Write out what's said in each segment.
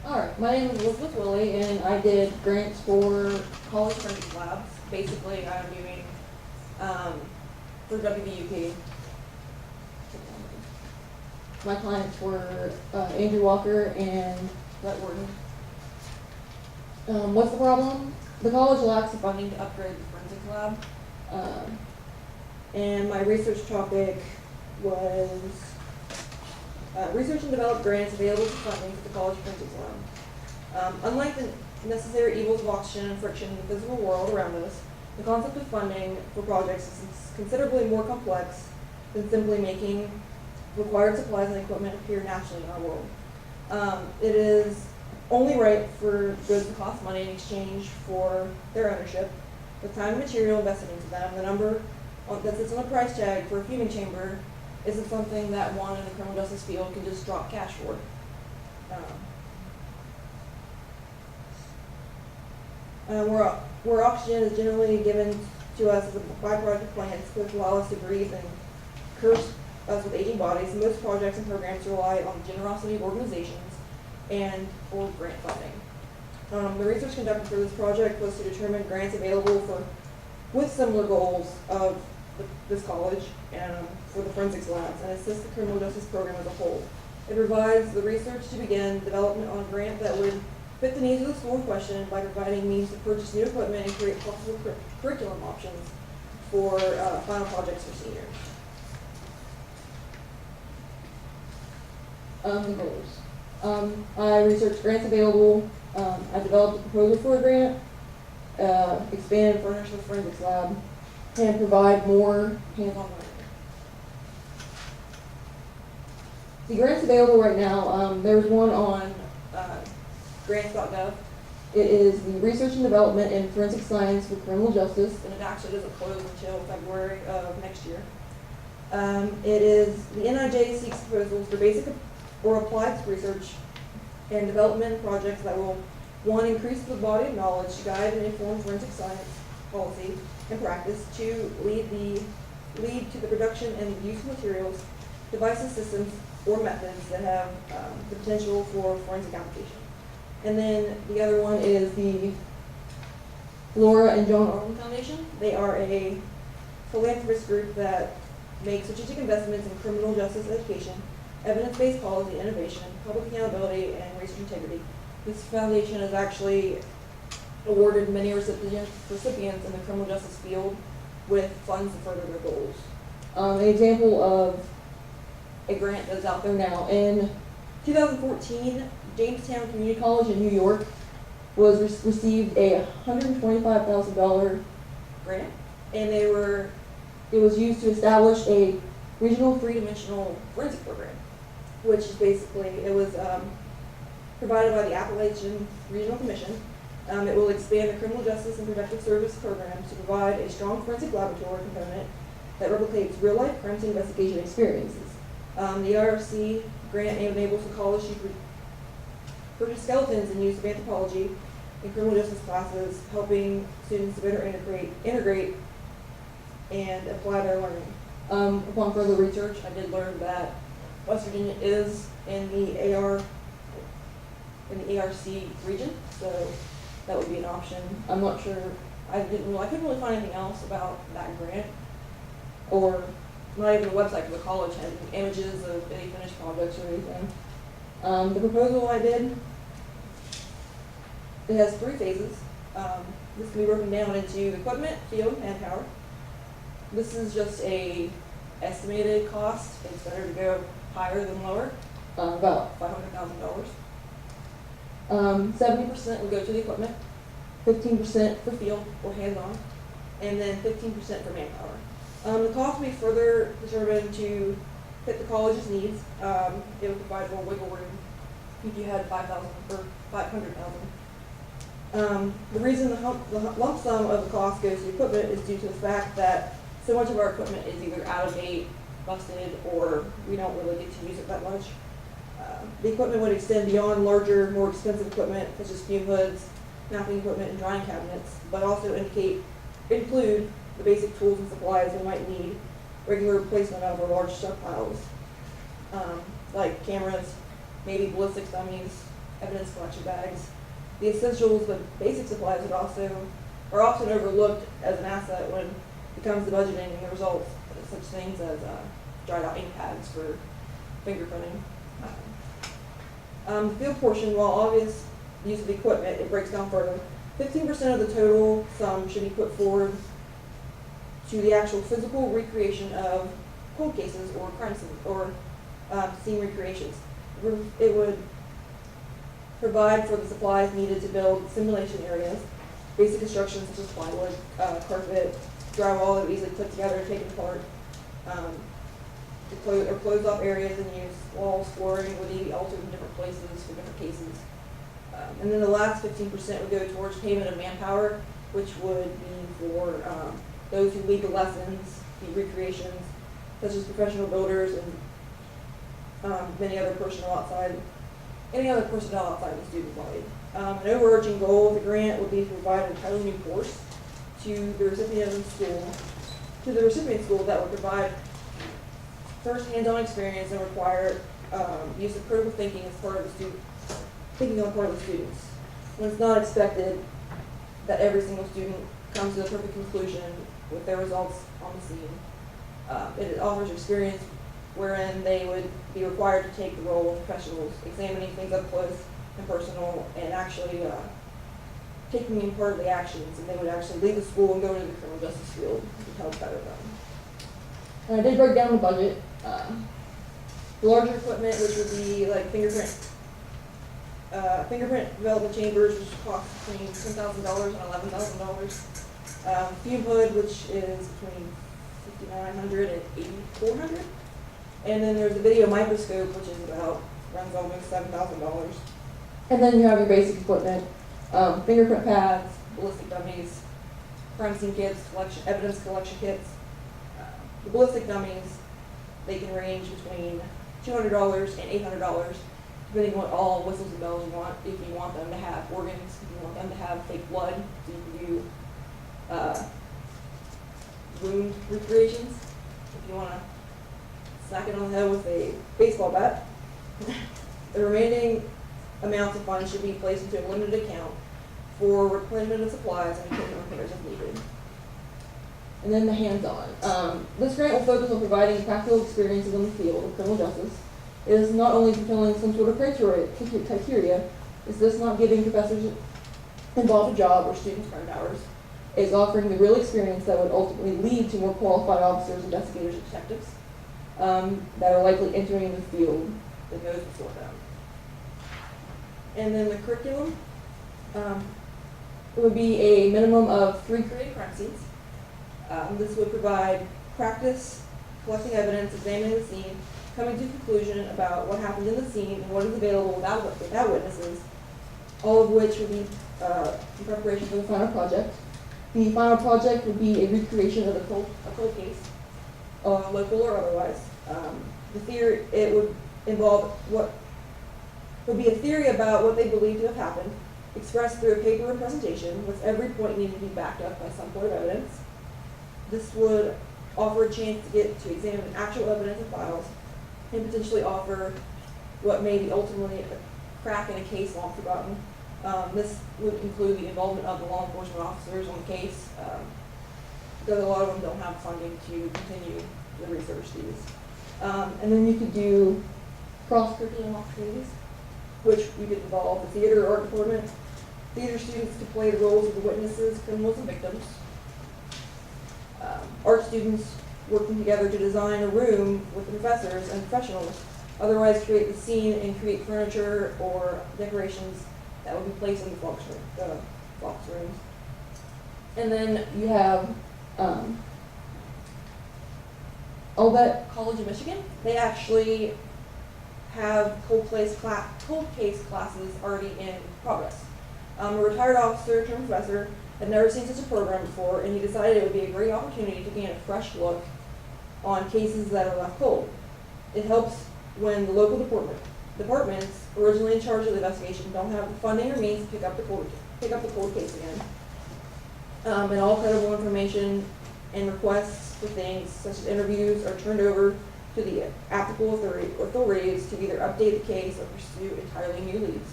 Alright, my name is Elizabeth Willey, and I did grants for college forensics labs. Basically, I'm doing, for WVUP. My clients were Andrew Walker and Brett Wharton. What's the problem? The college lacks the funding to upgrade the forensics lab. And my research topic was research and develop grants available for funding for the college forensics lab. Unlike the necessary evils of oxygen and friction in the physical world around us, the concept of funding for projects is considerably more complex than simply making required supplies and equipment appear naturally in our world. It is only right for goods that cost money in exchange for their ownership, the time and material invested into them. The number that sits on a price tag for a fuming chamber isn't something that one in the criminal justice field can just drop cash for. Where oxygen is generally given to us as a byproduct of plants, which allow us to breathe and curse us with aging bodies, most projects and programs rely on the generosity of organizations and for grant funding. The research conducted for this project was to determine grants available with similar goals of this college and for the forensics labs, and assist the criminal justice program as a whole. It provides the research to begin development on a grant that would fit the needs of the school in question by providing means to purchase new equipment and create flexible curriculum options for final projects for seniors. The goals. I researched grants available. I developed a proposal for a grant, expand and furnish the forensics lab, and provide more hands-on learning. The grants available right now, there's one on grants.gov. It is the Research and Development in Forensic Science for Criminal Justice, and it actually doesn't close until February of next year. It is the NIJ seeks proposals for basic or applied research and development projects that will, one, increase the body of knowledge to guide and inform forensic science policy and practice, two, lead to the production and use of materials, devices, systems, or methods that have the potential for forensic application. And then the other one is the Laura and John Arlen Foundation. They are a philanthropist group that makes strategic investments in criminal justice education, evidence-based policy, innovation, public accountability, and research integrity. This foundation has actually awarded many recipients in the criminal justice field with funds to further their goals. An example of a grant that's out there now. In 2014, Jamestown Community College in New York received a $125,000 grant, and it was used to establish a regional three-dimensional forensic program, which is basically, it was provided by the Appalachian Regional Commission. It will expand the criminal justice and protective service programs to provide a strong forensic laboratory component that replicates real-life crime scene investigation experiences. The IRC grant enables the college to purchase skeletons and use of anthropology in criminal justice classes, helping students to better integrate and apply their learning. Upon further research, I did learn that West Virginia is in the ARC region, so that would be an option. I'm not sure. I couldn't really find anything else about that grant, or not even the website for the college had images of any finished projects or anything. The proposal I did, it has 3 phases. This can be broken down into equipment, field, and power. This is just a estimated cost. It's better to go higher than lower, about $500,000. 70% would go to the equipment, 15% for field or hands-on, and then 15% for manpower. The cost will be further determined to fit the college's needs. It would provide more wiggle room if you had $5,000 or $500,000. The reason the lump sum of the cost goes to equipment is due to the fact that so much of our equipment is either out of date, busted, or we don't really get to use it that much. The equipment would extend beyond larger, more expensive equipment, such as fume hoods, mapping equipment, and drying cabinets, but also include the basic tools and supplies we might need, regular replacement of our large stockpiles, like cameras, maybe ballistics dummies, evidence collection bags. The essentials, but basic supplies are often overlooked as an asset when it comes to budgeting and the results, such things as dried out ink pads for fingerprinting. The field portion, while obvious use of equipment, it breaks down further. 15% of the total sum should be put forward to the actual physical recreation of cold cases or crime scene or scene recreations. It would provide for the supplies needed to build simulation areas, basic construction such as plywood, carpet, drywall that we easily put together and take apart, to close off areas and use walls, flooring would be altered in different places for different cases. And then the last 15% would go towards payment of manpower, which would be for those who lead the lessons, the recreations, such as professional builders and any other personnel outside the student body. An overarching goal of the grant would be to provide an entirely new course to the recipient school that would provide first hands-on experience and require use of critical thinking as part of the student, thinking on part of the students. When it's not expected that every single student comes to the perfect conclusion with their results on the scene. It offers experience wherein they would be required to take the role of professionals, examining things up close and personal, and actually taking in part of the actions, and they would actually leave the school and go into the criminal justice field to help better them. And I did break down the budget. The larger equipment, which would be like fingerprint development chambers, which cost between $10,000 and $11,000. Fume hood, which is between $5,900 and $8,400. And then there's a video microscope, which is runs almost $7,000. And then you have your basic equipment, fingerprint pads, ballistic dummies, crime scene kits, evidence collection kits. The ballistic dummies, they can range between $200 and $800, depending on what all whistles and bells you want. If you want them to have organs, if you want them to have fake blood, so you can do wound recreations. If you want to smack it on the head with a baseball bat. The remaining amounts of funds should be placed into a limited account for replenishment of supplies and equipment repairs if needed. And then the hands-on. This grant will focus on providing practical experiences in the field of criminal justice. It is not only fulfilling some sort of criteria, it's just not giving professors involved a job or students credit hours. It's offering the real experience that would ultimately lead to more qualified officers, investigators, and detectives that are likely entering the field that goes before them. And then the curriculum, it would be a minimum of 3 created crime scenes. This would provide practice, collecting evidence, examining the scene, coming to a conclusion about what happened in the scene and what is available without witnesses, all of which would be in preparation for the final project. The final project would be a recreation of a cold case, local or otherwise. It would involve would be a theory about what they believe to have happened, expressed through a paper and presentation, with every point needing to be backed up by some sort of evidence. This would offer a chance to get to examine actual evidence and files, and potentially offer what may be ultimately a crack in a case long forgotten. This would include the involvement of the law enforcement officers on the case, because a lot of them don't have funding to continue the research these. And then you could do cross-curriculum opportunities, which you could involve the theater or art department, theater students to play the roles of the witnesses, criminals, and victims. Art students working together to design a room with the professors and professionals, otherwise create the scene and create furniture or decorations that would be placed in the Fox rooms. And then you have Albert College of Michigan. They actually have cold case classes already in progress. A retired officer turned professor had never seen such a program before, and he decided it would be a great opportunity to gain a fresh look on cases that are left cold. It helps when the local departments originally in charge of the investigation don't have the funding or means to pick up the cold case again. And all credible information and requests for things such as interviews are turned over to the applicable authorities to either update the case or pursue entirely new leads.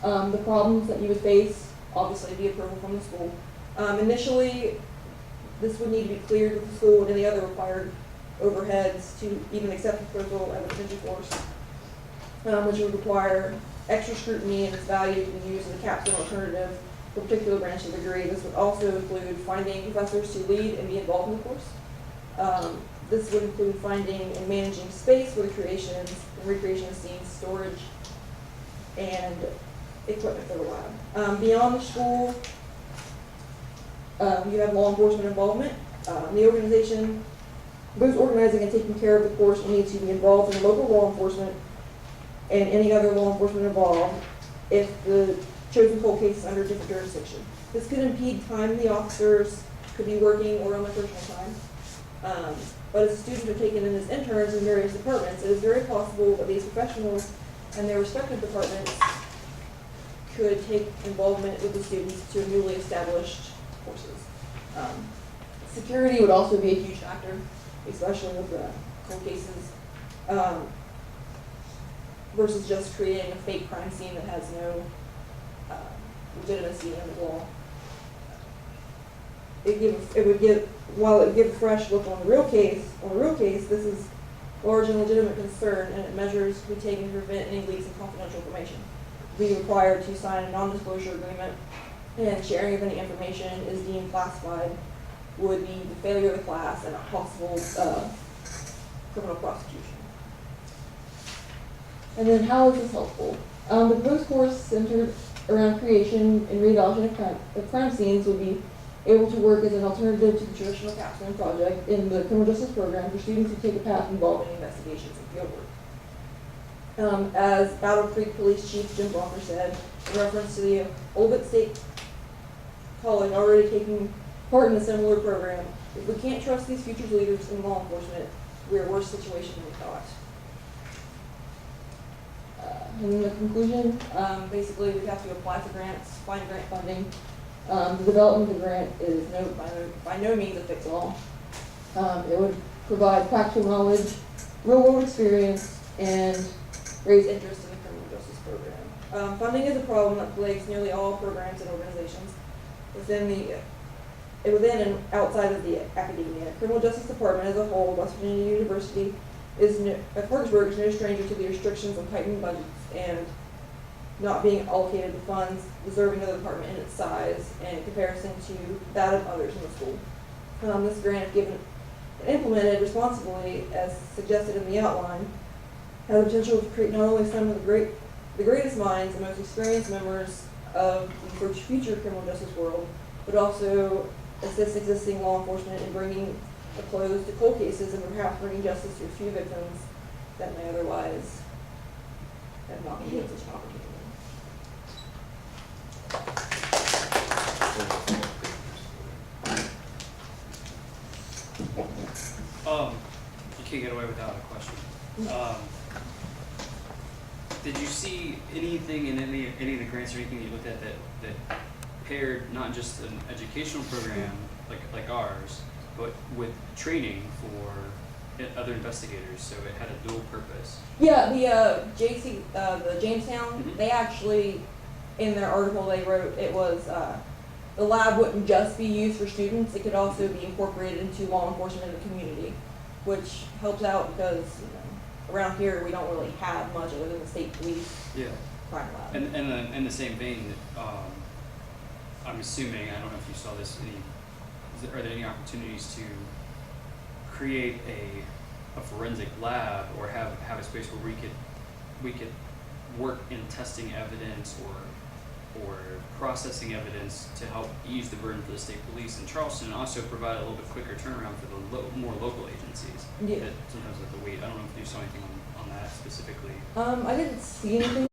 The problems that you would face, obviously, be approval from the school. Initially, this would need to be cleared with the school and any other required overheads to even accept the proposal as a potential course, which would require extra scrutiny and its value to be used as a capstone alternative for a particular branch of the degree. This would also include finding professors to lead and be involved in the course. This would include finding and managing space for the creations and recreation of scenes, storage, and equipment for the lab. Beyond the school, you have law enforcement involvement. The organization, those organizing and taking care of the course will need to be involved in local law enforcement and any other law enforcement involved if the chosen cold case is under a different jurisdiction. This could impede time the officers could be working or on their personal time. But as students are taken in as interns in various departments, it is very possible that these professionals and their respective departments could take involvement with the students to newly established courses. Security would also be a huge factor, especially with the cold cases, versus just creating a fake crime scene that has no legitimacy in the law. While it would give a fresh look on the real case, this is large and legitimate concern, and it measures to be taken to prevent any leaks of confidential information. Be required to sign a non-disclosure agreement, and sharing of any information is deemed classified would be the failure of the class and a possible criminal prosecution. And then how is this helpful? The proposed course centered around creation and reevaluation of crime scenes would be able to work as an alternative to the traditional capstone project in the criminal justice program for students who take a path involving investigations and field work. As Battle Creek Police Chief Jim Blocker said, in reference to the Old State College already taking part in a similar program, if we can't trust these future leaders in law enforcement, we're in a worse situation than we thought. And in the conclusion, basically we have to apply for grants, find grant funding. The development of the grant is by no means a fix-all. It would provide practical knowledge, real-world experience, and raise interest in the criminal justice program. Funding is a problem that plagues nearly all programs and organizations within and outside of the academia. Criminal Justice Department as a whole, West Virginia University, Parkersburg is no stranger to the restrictions on tightening budgets and not being allocated the funds deserving of the department in its size and in comparison to that of others in the school. This grant, if given and implemented responsibly, as suggested in the outline, has the potential to create not only some of the greatest minds and most experienced members of the future criminal justice world, but also assist existing law enforcement in bringing a close to cold cases and perhaps bringing justice to a few victims that may otherwise have not been given such an opportunity. You can't get away without a question. Did you see anything in any of the grants or anything you looked at that paired not just an educational program like ours, but with training for other investigators, so it had a dual purpose? Yeah, the Jamestown, Mm-hmm. they actually, in their article they wrote, it was the lab wouldn't just be used for students, it could also be incorporated into law enforcement in the community, which helps out because around here we don't really have much other than the state police crime lab. And in the same vein, I'm assuming, I don't know if you saw this, are there any opportunities to create a forensic lab or have a space where we could work in testing evidence or processing evidence to help ease the burden for the state police in Charleston, and also provide a little bit quicker turnaround for the more local agencies that sometimes have to wait? I don't know if you saw anything on that specifically. I didn't see anything